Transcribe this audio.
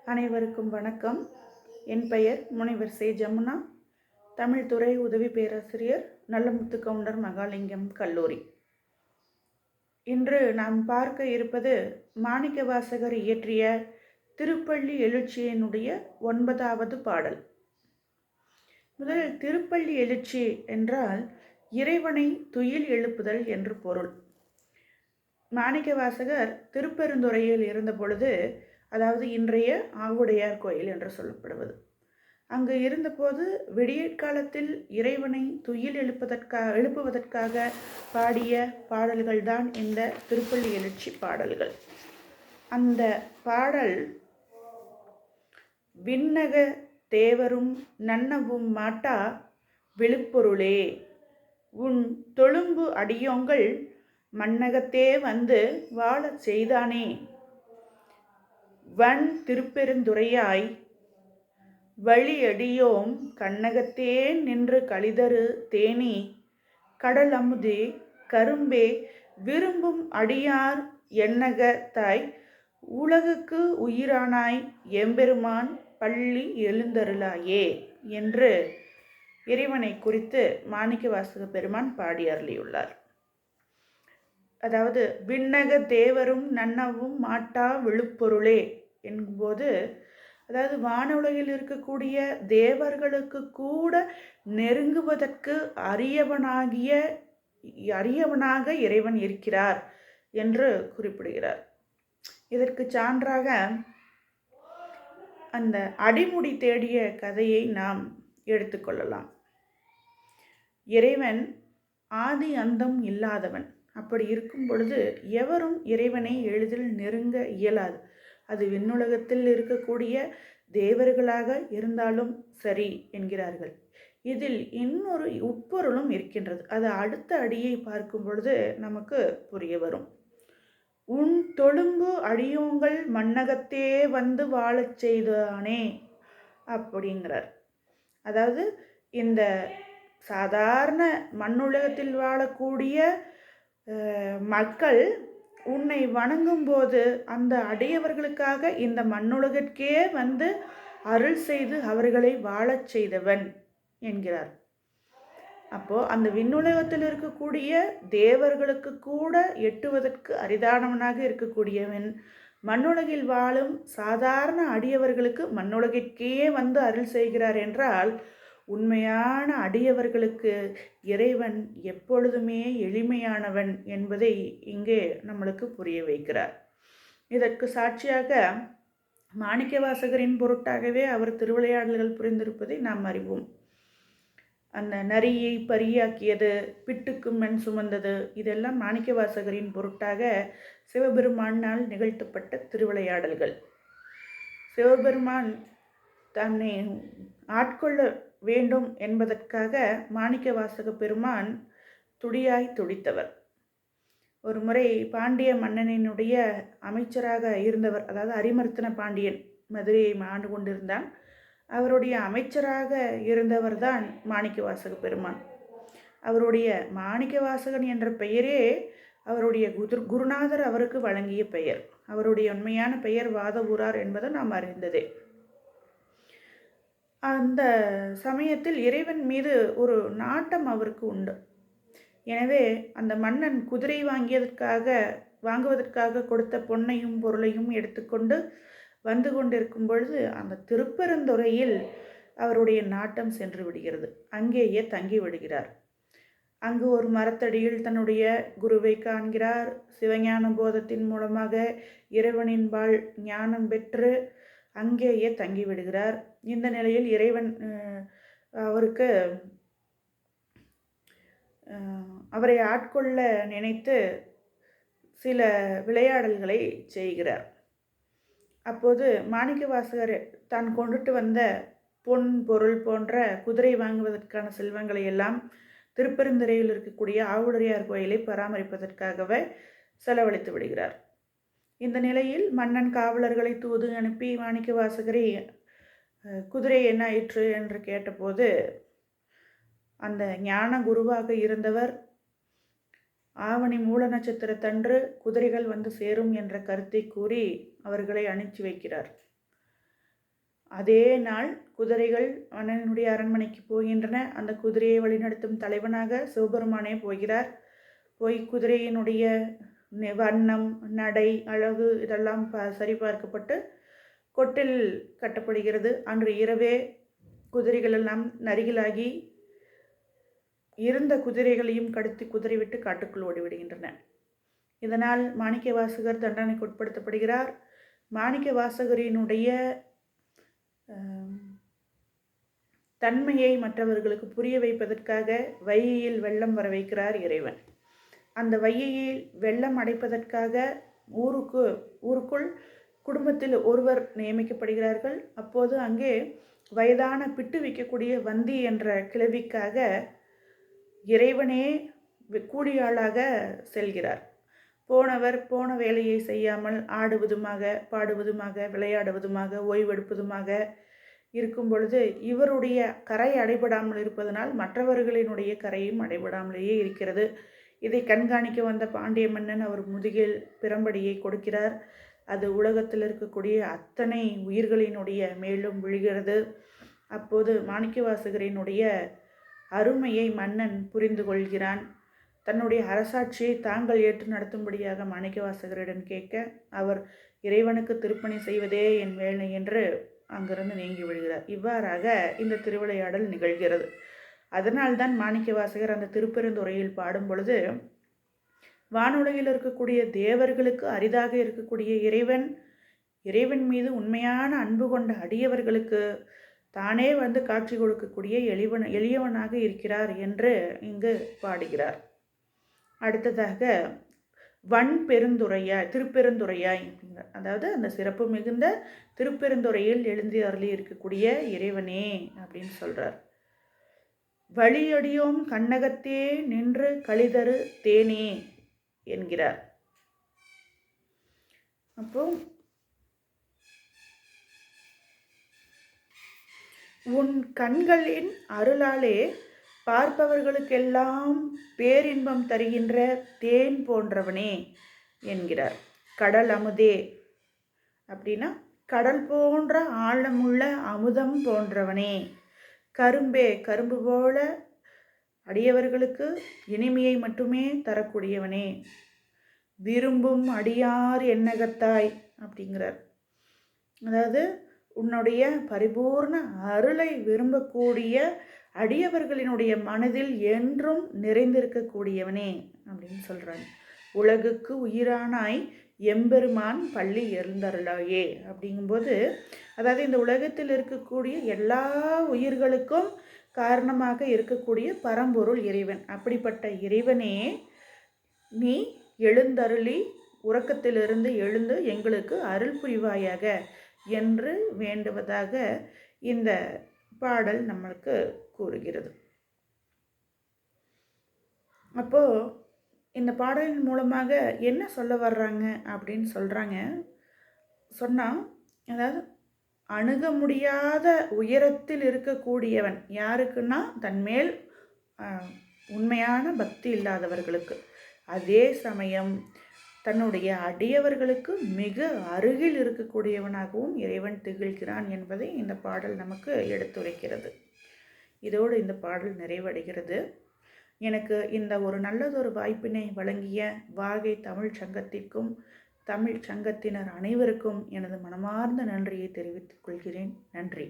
அனைவருக்கும் வணக்கம். என் பெயர் முனைவர் சே. ஜமுனா, தமிழ் துறை உதவி பேராசிரியர், நல்லமுத்து கவுண்டர் மகாலிங்கம் கல்லூரி. இன்று நாம் பார்க்க இருப்பது மாணிக்கவாசகர் இயற்றிய திருப்பள்ளி எழுச்சியினுடைய 9வது பாடல். முதலில் திருப்பள்ளி எழுச்சி என்றால் இறைவனை துயில் எழுப்புதல் என்று பொருள். மாணிக்கவாசகர் திருப்பெருந்துறையில் இருந்த பொழுது, அதாவது இன்றைய ஆவுடையார் கோயில் என்று சொல்லப்படுவது, அங்கு இருந்தபோது விடியற்காலத்தில் இறைவனை துயில் எழுப்புவதற்காக பாடிய பாடல்கள்தான் இந்த திருப்பள்ளி எழுச்சி பாடல்கள். அந்த பாடல் விண்ணக தேவரும் நன்னவும் மாட்டா விழுப்பொருளே, உன் தொழும்பு அடியோங்கள் மண்ணகத்தே வந்து வாழச் செய்தானே, வன் திருப்பெருந்துறையாய் வழியடியோம் கண்ணகத்தே நின்று கழிதரு தேனி கடல் அமுதே கரும்பே விரும்பும் அடியார் எண்ணகத்தாய் உலகுக்கு உயிரானாய் எம்பெருமான் பள்ளி எழுந்தருளாயே என்று இறைவனை குறித்து மாணிக்கவாசக பெருமான் பாடி அருளியுள்ளார். அதாவது விண்ணக தேவரும் நன்னவும் மாட்டா விழுப்பொருளே என்போது, அதாவது வானுலகில் இருக்கக்கூடிய தேவர்களுக்கு கூட நெருங்குவதற்கு அரியவனாக இறைவன் இருக்கிறார் என்று குறிப்பிடுகிறார். இதற்கு சான்றாக அந்த அடிமுடி தேடிய கதையை நாம் எடுத்துக்கொள்ளலாம். இறைவன் ஆதி அந்தம் இல்லாதவன். அப்படி இருக்கும் பொழுது எவரும் இறைவனை எளிதில் நெருங்க இயலாது. அது விண்ணுலகத்தில் இருக்கக்கூடிய தேவர்களாக இருந்தாலும் சரி என்கிறார்கள். இதில் இன்னொரு உட்பொருளும் இருக்கின்றது. அது அடுத்த அடியை பார்க்கும் பொழுது நமக்கு புரிய வரும். உன் தொழும்பு அடியோங்கள் மண்ணகத்தே வந்து வாழச் செய்தானே அப்படிங்கிறார். அதாவது இந்த சாதாரண மண்ணுலகத்தில் வாழக்கூடிய மக்கள் உன்னை வணங்கும் போது அந்த அடியவர்களுக்காக இந்த மண்ணுலகிற்கே வந்து அருள் செய்து அவர்களை வாழச் செய்தவன் என்கிறார். அப்போ அந்த விண்ணுலகத்தில் இருக்கக்கூடிய தேவர்களுக்கு கூட எட்டுவதற்கு அரிதானவனாக இருக்கக்கூடியவன் மண்ணுலகில் வாழும் சாதாரண அடியவர்களுக்கு மண்ணுலகிற்கே வந்து அருள் செய்கிறார் என்றால், உண்மையான அடியவர்களுக்கு இறைவன் எப்பொழுதுமே எளிமையானவன் என்பதை இங்கே நம்மளுக்கு புரிய வைக்கிறார். இதற்கு சாட்சியாக மாணிக்கவாசகரின் பொருட்டாகவே அவர் திருவிளையாடல்கள் புரிந்திருப்பதை நாம் அறிவோம். அந்த நரியை பரியாக்கியது, பிட்டுக்கு மண் சுமந்தது, இதெல்லாம் மாணிக்கவாசகரின் பொருட்டாக சிவபெருமானால் நிகழ்த்தப்பட்ட திருவிளையாடல்கள். சிவபெருமான் தன்னை ஆட்கொள்ள வேண்டும் என்பதற்காக மாணிக்கவாசக பெருமான் துடியாய் துடித்தவர். ஒரு முறை பாண்டிய மன்னனினுடைய அமைச்சராக இருந்தவர், அதாவது அரிமர்த்தன பாண்டியன் மதுரையை ஆண்டு கொண்டிருந்தான். அவருடைய அமைச்சராக இருந்தவர் தான் மாணிக்கவாசக பெருமான். அவருடைய மாணிக்கவாசகன் என்ற பெயரே அவருடைய குருநாதர் அவருக்கு வழங்கிய பெயர். அவருடைய உண்மையான பெயர் வாதவூரார் என்பதை நாம் அறிந்ததே. அந்த சமயத்தில் இறைவன் மீது ஒரு நாட்டம் அவருக்கு உண்டு. எனவே அந்த மன்னன் குதிரை வாங்குவதற்காக கொடுத்த பொன்னையும் பொருளையும் எடுத்துக்கொண்டு வந்து கொண்டிருக்கும் பொழுது அந்த திருப்பெருந்துறையில் அவருடைய நாட்டம் சென்று விடுகிறது. அங்கேயே தங்கி விடுகிறார். அங்கு ஒரு மரத்தடியில் தன்னுடைய குருவை காண்கிறார். சிவஞான போதத்தின் மூலமாக இறைவனின்பால் ஞானம் பெற்று அங்கேயே தங்கி விடுகிறார். இந்த நிலையில் இறைவன் அவரை ஆட்கொள்ள நினைத்து சில விளையாடல்களை செய்கிறார். அப்போது மாணிக்கவாசகர் தான் கொண்டுட்டு வந்த பொன் பொருள் போன்ற குதிரை வாங்குவதற்கான செல்வங்களை எல்லாம் திருப்பெருந்துறையில் இருக்கக்கூடிய ஆவுடையார் கோயிலை பராமரிப்பதற்காகவே செலவழித்து விடுகிறார். இந்த நிலையில் மன்னன் காவலர்களை தூது அனுப்பி மாணிக்கவாசகரை குதிரை என்ன ஆயிற்று என்று கேட்டபோது, அந்த ஞான குருவாக இருந்தவர் ஆவணி மூல நட்சத்திரத்தன்று குதிரைகள் வந்து சேரும் என்ற கருத்தை கூறி அவர்களை அனுப்பிச்சி வைக்கிறார். அதே நாள் குதிரைகள் மன்னனுடைய அரண்மனைக்கு போகின்றன. அந்த குதிரையை வழிநடத்தும் தலைவனாக சிவபெருமானே போகிறார். போய் குதிரையினுடைய வண்ணம், நடை, அழகு இதெல்லாம் சரிபார்க்கப்பட்டு கொட்டில் கட்டப்படுகிறது. அன்று இரவே குதிரைகள் எல்லாம் நரிகளாகி இருந்த குதிரைகளையும் கடத்தி குதிரை விட்டு காட்டுக்குள் ஓடிவிடுகின்றன. இதனால் மாணிக்க வாசகர் தண்டனைக்கு உட்படுத்தப்படுகிறார். மாணிக்க வாசகரினுடைய தன்மையை மற்றவர்களுக்கு புரிய வைப்பதற்காக வைகையில் வெள்ளம் வர வைக்கிறார் இறைவன். அந்த வைகையில் வெள்ளம் அடைப்பதற்காக ஊருக்குள் குடும்பத்தில் ஒருவர் நியமிக்கப்படுகிறார்கள். அப்போது அங்கே வயதான பிட்டு வைக்கக்கூடிய வந்தி என்ற கிழவிக்காக இறைவனே கூலியாளாக செல்கிறார். போனவர் போன வேலையை செய்யாமல் ஆடுவதுமாக, பாடுவதுமாக, விளையாடுவதுமாக, ஓய்வெடுப்பதுமாக இருக்கும் பொழுது இவருடைய கரை அடைபடாமல் இருப்பதனால் மற்றவர்களினுடைய கரையும் அடைபடாமலேயே இருக்கிறது. இதை கண்காணிக்க வந்த பாண்டிய மன்னன் அவர் முதுகில் பிரம்படியை கொடுக்கிறார். அது உலகத்தில் இருக்கக்கூடிய அத்தனை உயிர்களினுடைய மேலும் விழுகிறது. அப்போது மாணிக்கவாசகரினுடைய அருமையை மன்னன் புரிந்து கொள்கிறான். தன்னுடைய அரசாட்சியை தாங்கள் ஏற்று நடத்தும்படியாக மாணிக்கவாசகரிடம் கேட்க அவர் இறைவனுக்கு திருப்பணி செய்வதே என் வேலை என்று அங்கிருந்து நீங்கி விடுகிறார். இவ்வாறாக இந்த திருவிளையாடல் நிகழ்கிறது. அதனால்தான் மாணிக்கவாசகர் அந்த திருப்பெருந்துறையில் பாடும் பொழுது வானுலகில் இருக்கக்கூடிய தேவர்களுக்கு அரிதாக இருக்கக்கூடிய இறைவன் மீது உண்மையான அன்பு கொண்ட அடியவர்களுக்கு தானே வந்து காட்சி கொடுக்கக்கூடிய எளியவனாக இருக்கிறார் என்று இங்கு பாடுகிறார். அடுத்ததாக திருப்பெருந்துறையாய் அதாவது அந்த சிறப்பு மிகுந்த திருப்பெருந்துறையில் எழுந்தி அருளி இருக்கக்கூடிய இறைவனே அப்படின்னு சொல்றார். வழியடியோம் கண்ணகத்தே நின்று கழிதரு தேனே என்கிறார். அப்போ உன் கண்களின் அருளாலே பார்ப்பவர்களுக்கெல்லாம் பேரின்பம் தருகின்ற தேன் போன்றவனே என்கிறார். கடல் அமுதே அப்படின்னா கடல் போன்ற ஆழமுள்ள அமுதம் போன்றவனே. கரும்பே கரும்பு போல அடியவர்களுக்கு இனிமையை மட்டுமே தரக்கூடியவனே. விரும்பும் அடியார் எண்ணகத்தாய் அப்படிங்கிறார். அதாவது உன்னுடைய பரிபூர்ண அருளை விரும்பக்கூடிய அடியவர்களினுடைய மனதில் என்றும் நிறைந்திருக்கக்கூடியவனே அப்படின்னு சொல்கிறாங்க. உலகுக்கு உயிரானாய் எம்பெருமான் பள்ளி எழுந்தருளாயே அப்படிங்கும்போது அதாவது இந்த உலகத்தில் இருக்கக்கூடிய எல்லா உயிர்களுக்கும் காரணமாக இருக்கக்கூடிய பரம்பொருள் இறைவன். அப்படிப்பட்ட இறைவனே நீ எழுந்தருளி உறக்கத்திலிருந்து எழுந்து எங்களுக்கு அருள் புரிவாயாக என்று வேண்டுவதாக இந்த பாடல் நம்மளுக்கு கூறுகிறது. அப்போ இந்த பாடலின் மூலமாக என்ன சொல்ல வர்றாங்க அப்படின்னு சொன்னால் அதாவது அணுக முடியாத உயரத்தில் இருக்கக்கூடியவன் யாருக்குன்னா தன்மேல் உண்மையான பக்தி இல்லாதவர்களுக்கு. அதே சமயம் தன்னுடைய அடியவர்களுக்கு மிக அருகில் இருக்கக்கூடியவனாகவும் இறைவன் திகழ்கிறான் என்பதை இந்த பாடல் நமக்கு எடுத்துரைக்கிறது. இதோடு இந்த பாடல் நிறைவடைகிறது. எனக்கு இந்த ஒரு நல்லதொரு வாய்ப்பினை வழங்கிய வாகை தமிழ் சங்கத்திற்கும் தமிழ் சங்கத்தினர் அனைவருக்கும் எனது மனமார்ந்த நன்றியை தெரிவித்துக் கொள்கிறேன். நன்றி.